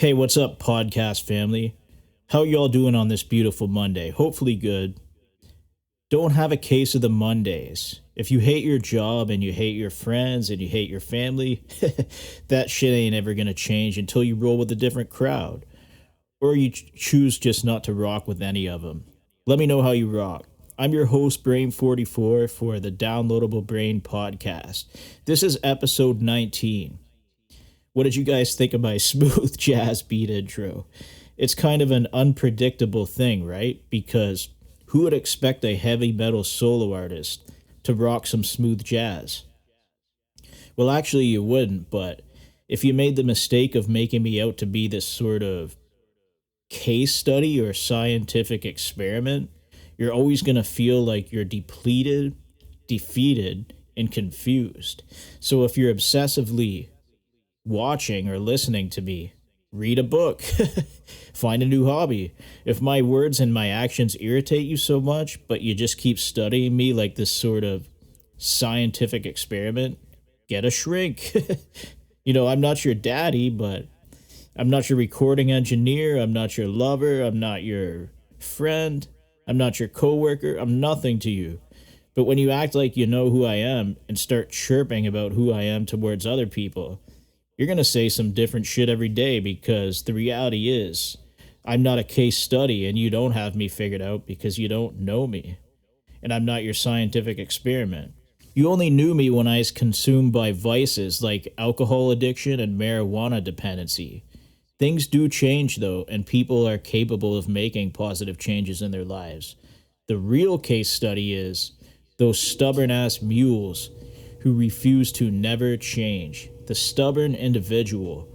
Hey, what's up, podcast family? How y'all doing on this beautiful Monday? Hopefully good. Don't have a case of the Mondays. If you hate your job and you hate your friends and you hate your family, that shit ain't ever gonna change until you roll with a different crowd. Or you choose just not to rock with any of them. Let me know how you rock. I'm your host, Brain44, for the Downloadable Brain podcast. This is episode 19. What did you guys think of my smooth jazz beat intro? It's kind of an unpredictable thing, right? Because who would expect a heavy metal solo artist to rock some smooth jazz? Well, actually, you wouldn't, but if you made the mistake of making me out to be this sort of case study or scientific experiment, you're always going to feel like you're depleted, defeated, and confused. So if you're obsessively watching or listening to me, read a book, find a new hobby. If my words and my actions irritate you so much, but you just keep studying me like this sort of scientific experiment, get a shrink. I'm not your daddy, but I'm not your recording engineer. I'm not your lover. I'm not your friend. I'm not your coworker. I'm nothing to you. But when you act like you know who I am and start chirping about who I am towards other people, you're going to say some different shit every day, because the reality is I'm not a case study and you don't have me figured out because you don't know me. And I'm not your scientific experiment. You only knew me when I was consumed by vices like alcohol addiction and marijuana dependency. Things do change though, and people are capable of making positive changes in their lives. The real case study is those stubborn ass mules who refuse to never change. The stubborn individual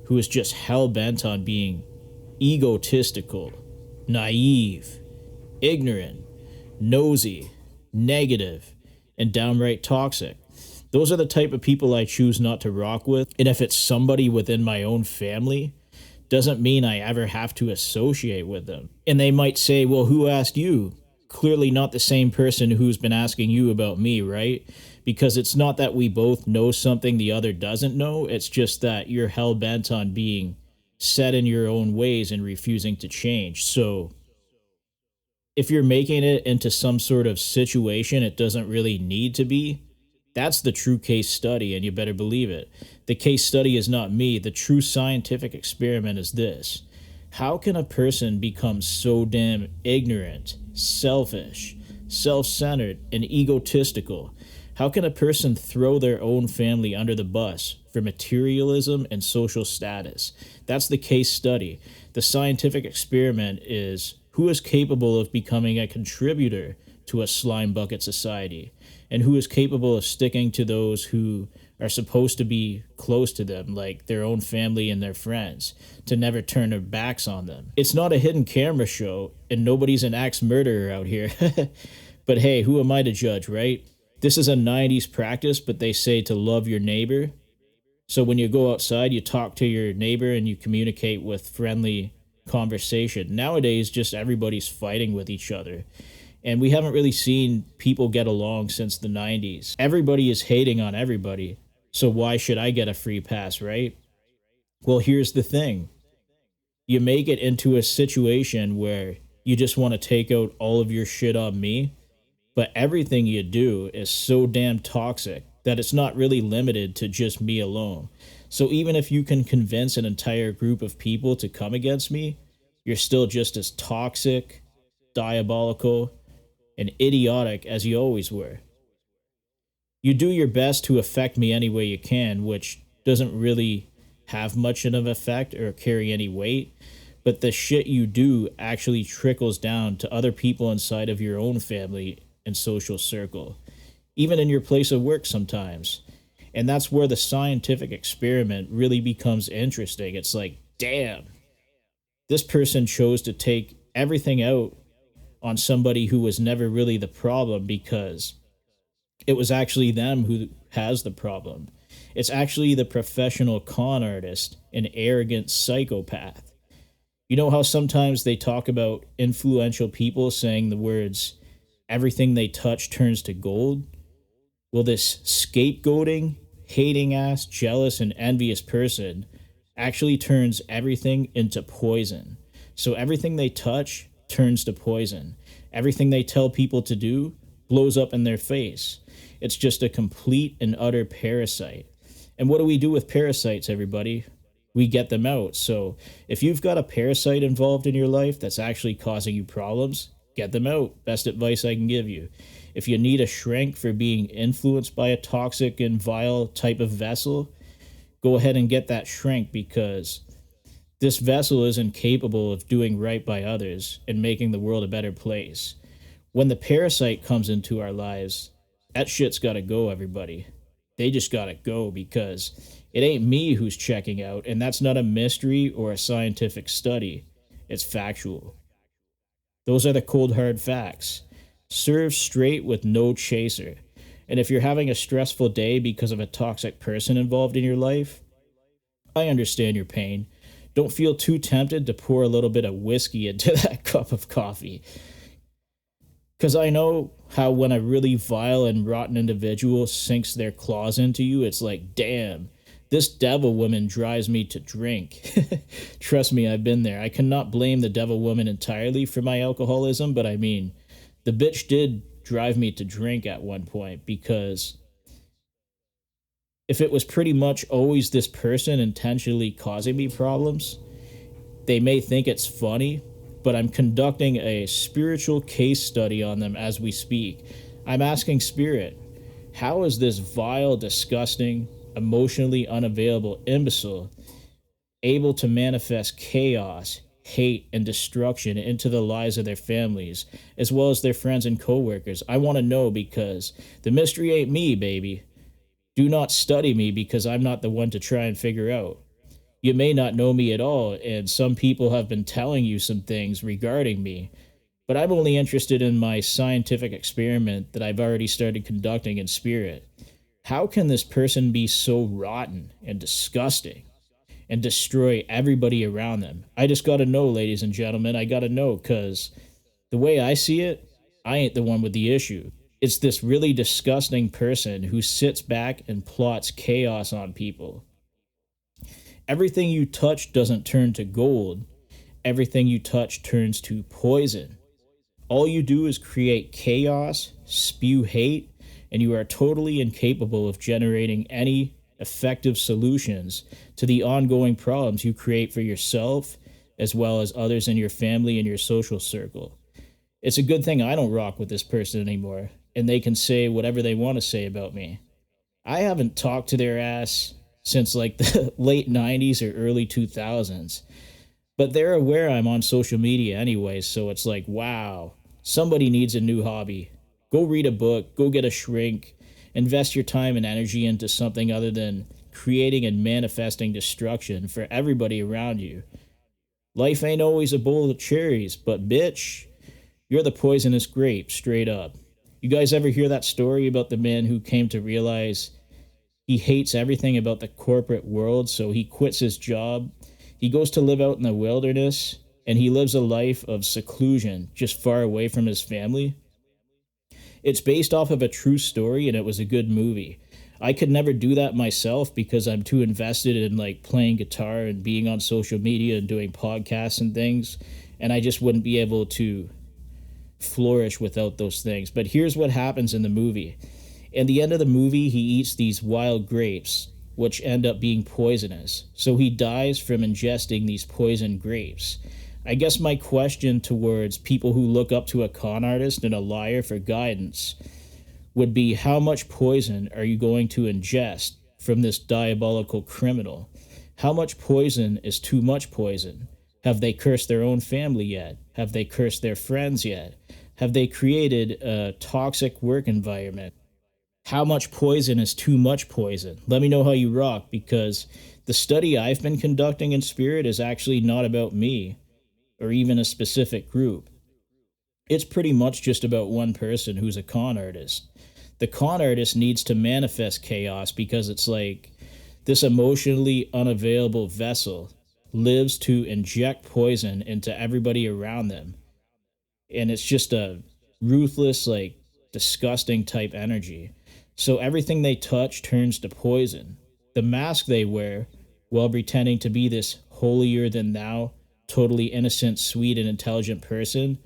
who is just hell-bent on being egotistical, naive, ignorant, nosy, negative, and downright toxic. Those are the type of people I choose not to rock with. And if it's somebody within my own family, doesn't mean I ever have to associate with them. And they might say, well, who asked you? Clearly not the same person who's been asking you about me, right? Because it's not that we both know something the other doesn't know. It's just that you're hell-bent on being set in your own ways and refusing to change. So if you're making it into some sort of situation it doesn't really need to be, that's the true case study, and you better believe it. The case study is not me. The true scientific experiment is this. How can a person become so damn ignorant, selfish, self-centered, and egotistical? How can a person throw their own family under the bus for materialism and social status? That's the case study. The scientific experiment is who is capable of becoming a contributor to a slime bucket society, and who is capable of sticking to those who are supposed to be close to them, like their own family and their friends, to never turn their backs on them. It's not a hidden camera show, and nobody's an axe murderer out here. But hey, who am I to judge, right? This is a 90s practice, but they say to love your neighbor. So when you go outside, you talk to your neighbor and you communicate with friendly conversation. Nowadays, just everybody's fighting with each other. And we haven't really seen people get along since the 90s. Everybody is hating on everybody. So why should I get a free pass, right? Well, here's the thing. You make it into a situation where you just want to take out all of your shit on me, but everything you do is so damn toxic that it's not really limited to just me alone. So even if you can convince an entire group of people to come against me, you're still just as toxic, diabolical, and idiotic as you always were. You do your best to affect me any way you can, which doesn't really have much of an effect or carry any weight, but the shit you do actually trickles down to other people inside of your own family and social circle, even in your place of work sometimes. And that's where the scientific experiment really becomes interesting. It's like, damn, this person chose to take everything out on somebody who was never really the problem, because it was actually them who has the problem. It's actually the professional con artist, an arrogant psychopath. You know how sometimes they talk about influential people saying the words, everything they touch turns to gold? Well, this scapegoating, hating ass, jealous, and envious person actually turns everything into poison. So everything they touch turns to poison. Everything they tell people to do blows up in their face. It's just a complete and utter parasite. And what do we do with parasites, everybody? We get them out. So if you've got a parasite involved in your life that's actually causing you problems, get them out. Best advice I can give you. If you need a shrink for being influenced by a toxic and vile type of vessel, go ahead and get that shrink, because this vessel isn't capable of doing right by others and making the world a better place. When the parasite comes into our lives, that shit's got to go, everybody. They just got to go, because it ain't me who's checking out, and that's not a mystery or a scientific study. It's factual. Those are the cold hard facts. Serve straight with no chaser. And if you're having a stressful day because of a toxic person involved in your life, I understand your pain. Don't feel too tempted to pour a little bit of whiskey into that cup of coffee. Because I know how when a really vile and rotten individual sinks their claws into you, it's like, damn, this devil woman drives me to drink. Trust me, I've been there. I cannot blame the devil woman entirely for my alcoholism, but I mean, the bitch did drive me to drink at one point, because if it was pretty much always this person intentionally causing me problems, they may think it's funny, but I'm conducting a spiritual case study on them as we speak. I'm asking Spirit, how is this vile, disgusting, emotionally unavailable imbecile able to manifest chaos, hate, and destruction into the lives of their families, as well as their friends and coworkers? I want to know, because the mystery ain't me, baby. Do not study me, because I'm not the one to try and figure out. You may not know me at all, and some people have been telling you some things regarding me, but I'm only interested in my scientific experiment that I've already started conducting in spirit. How can this person be so rotten and disgusting and destroy everybody around them? I just gotta know, ladies and gentlemen. I gotta know, because the way I see it, I ain't the one with the issue. It's this really disgusting person who sits back and plots chaos on people. Everything you touch doesn't turn to gold. Everything you touch turns to poison. All you do is create chaos, spew hate, and you are totally incapable of generating any effective solutions to the ongoing problems you create for yourself, as well as others in your family and your social circle. It's a good thing I don't rock with this person anymore, and they can say whatever they want to say about me. I haven't talked to their ass since like the late 90s or early 2000s. But they're aware I'm on social media anyway, so it's like, wow, somebody needs a new hobby. Go read a book, go get a shrink, invest your time and energy into something other than creating and manifesting destruction for everybody around you. Life ain't always a bowl of cherries, but bitch, you're the poisonous grape, straight up. You guys ever hear that story about the man who came to realize he hates everything about the corporate world, so he quits his job? He goes to live out in the wilderness, and he lives a life of seclusion, just far away from his family. It's based off of a true story, and it was a good movie. I could never do that myself because I'm too invested in like playing guitar and being on social media and doing podcasts and things, and I just wouldn't be able to flourish without those things. But here's what happens in the movie. In the end of the movie, he eats these wild grapes, which end up being poisonous. So he dies from ingesting these poisoned grapes. I guess my question towards people who look up to a con artist and a liar for guidance would be, how much poison are you going to ingest from this diabolical criminal? How much poison is too much poison? Have they cursed their own family yet? Have they cursed their friends yet? Have they created a toxic work environment? How much poison is too much poison? Let me know how you rock, because the study I've been conducting in spirit is actually not about me or even a specific group. It's pretty much just about one person who's a con artist. The con artist needs to manifest chaos because it's like this emotionally unavailable vessel lives to inject poison into everybody around them. And it's just a ruthless, like, disgusting type energy. So everything they touch turns to poison. The mask they wear while pretending to be this holier than thou, totally innocent, sweet, and intelligent person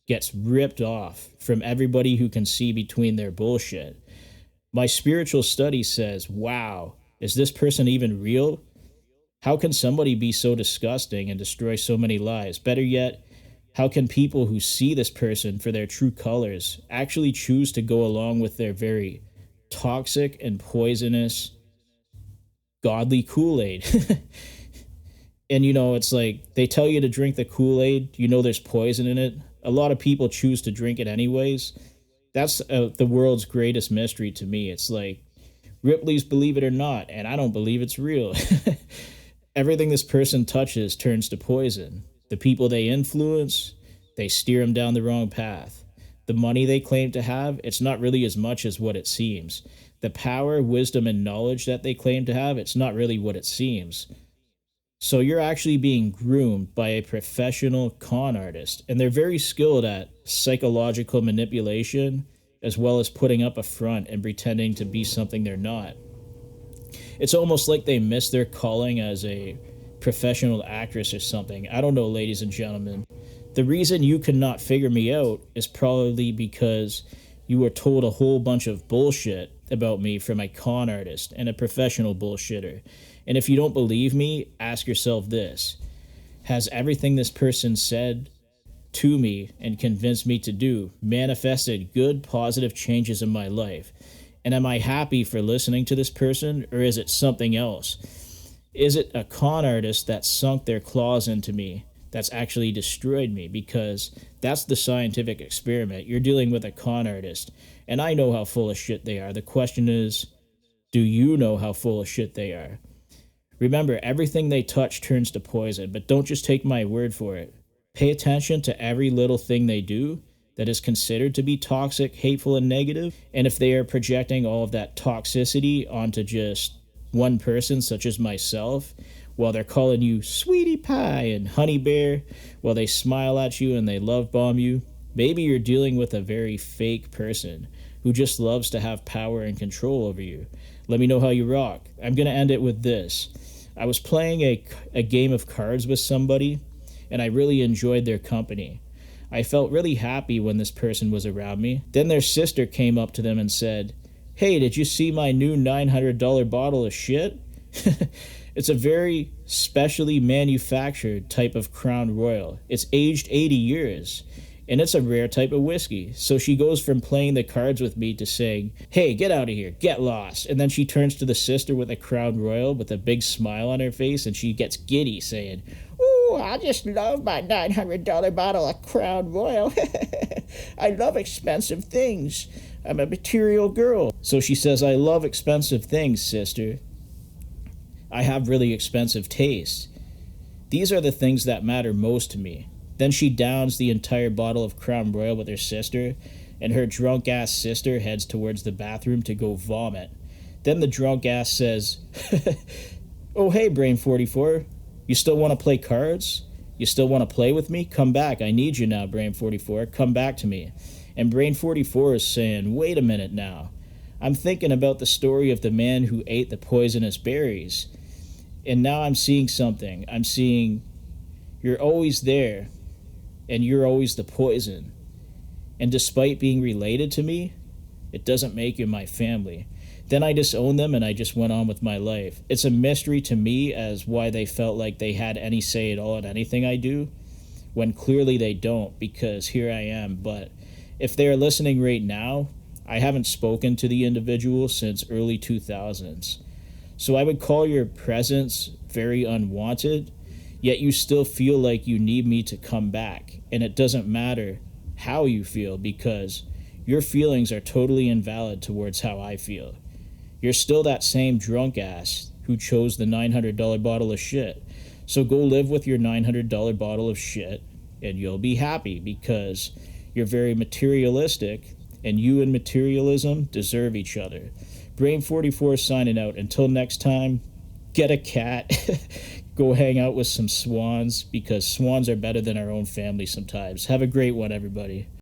gets ripped off from everybody who can see between their bullshit. My spiritual study says, wow, is this person even real? How can somebody be so disgusting and destroy so many lives? Better yet, how can people who see this person for their true colors actually choose to go along with their very toxic and poisonous godly Kool-Aid? And it's like they tell you to drink the Kool-Aid, there's poison in it. A lot of people choose to drink it anyways. That's the world's greatest mystery to me. It's like Ripley's Believe It or Not, and I don't believe it's real. Everything this person touches turns to poison. The people they influence, they steer them down the wrong path. The money they claim to have, it's not really as much as what it seems. The power, wisdom, and knowledge that they claim to have, it's not really what it seems. So you're actually being groomed by a professional con artist, and they're very skilled at psychological manipulation as well as putting up a front and pretending to be something they're not. It's almost like they miss their calling as a professional actress or something. I don't know, ladies and gentlemen. The reason you cannot figure me out is probably because you were told a whole bunch of bullshit about me from a con artist and a professional bullshitter. And if you don't believe me, ask yourself this. Has everything this person said to me and convinced me to do manifested good, positive changes in my life? And am I happy for listening to this person, or is it something else? Is it a con artist that sunk their claws into me that's actually destroyed me? Because that's the scientific experiment. You're dealing with a con artist, and I know how full of shit they are. The question is, do you know how full of shit they are? Remember, everything they touch turns to poison, but don't just take my word for it. Pay attention to every little thing they do that is considered to be toxic, hateful, and negative. And if they are projecting all of that toxicity onto just one person, such as myself, while they're calling you sweetie pie and honey bear, while they smile at you and they love bomb you, maybe you're dealing with a very fake person who just loves to have power and control over you. Let me know how you rock. I'm going to end it with this. I was playing a game of cards with somebody, and I really enjoyed their company. I felt really happy when this person was around me. Then their sister came up to them and said, "Hey, did you see my new $900 bottle of shit?" It's a very specially manufactured type of Crown Royal. It's aged 80 years, and it's a rare type of whiskey. So she goes from playing the cards with me to saying, "Hey, get out of here, get lost." And then she turns to the sister with a Crown Royal with a big smile on her face, and she gets giddy saying, "Ooh, I just love my $900 bottle of Crown Royal. I love expensive things. I'm a material girl." So she says, "I love expensive things, sister. I have really expensive taste. These are the things that matter most to me." Then she downs the entire bottle of Crown Royal with her sister, and her drunk-ass sister heads towards the bathroom to go vomit. Then the drunk-ass says, "Oh, hey, Brain 44, you still want to play cards? You still want to play with me? Come back. I need you now, Brain 44. Come back to me." And Brain 44 is saying, "Wait a minute now. I'm thinking about the story of the man who ate the poisonous berries. And now I'm seeing something. I'm seeing you're always there, and you're always the poison. And despite being related to me, it doesn't make you my family." Then I disowned them and I just went on with my life. It's a mystery to me as why they felt like they had any say at all in anything I do, when clearly they don't, because here I am. But if they're listening right now, I haven't spoken to the individual since early 2000s. So I would call your presence very unwanted, yet you still feel like you need me to come back. And it doesn't matter how you feel, because your feelings are totally invalid towards how I feel. You're still that same drunk ass who chose the $900 bottle of shit. So go live with your $900 bottle of shit and you'll be happy, because you're very materialistic, and you and materialism deserve each other. Brain 44 signing out. Until next time, get a cat. Go hang out with some swans, because swans are better than our own family sometimes. Have a great one, everybody.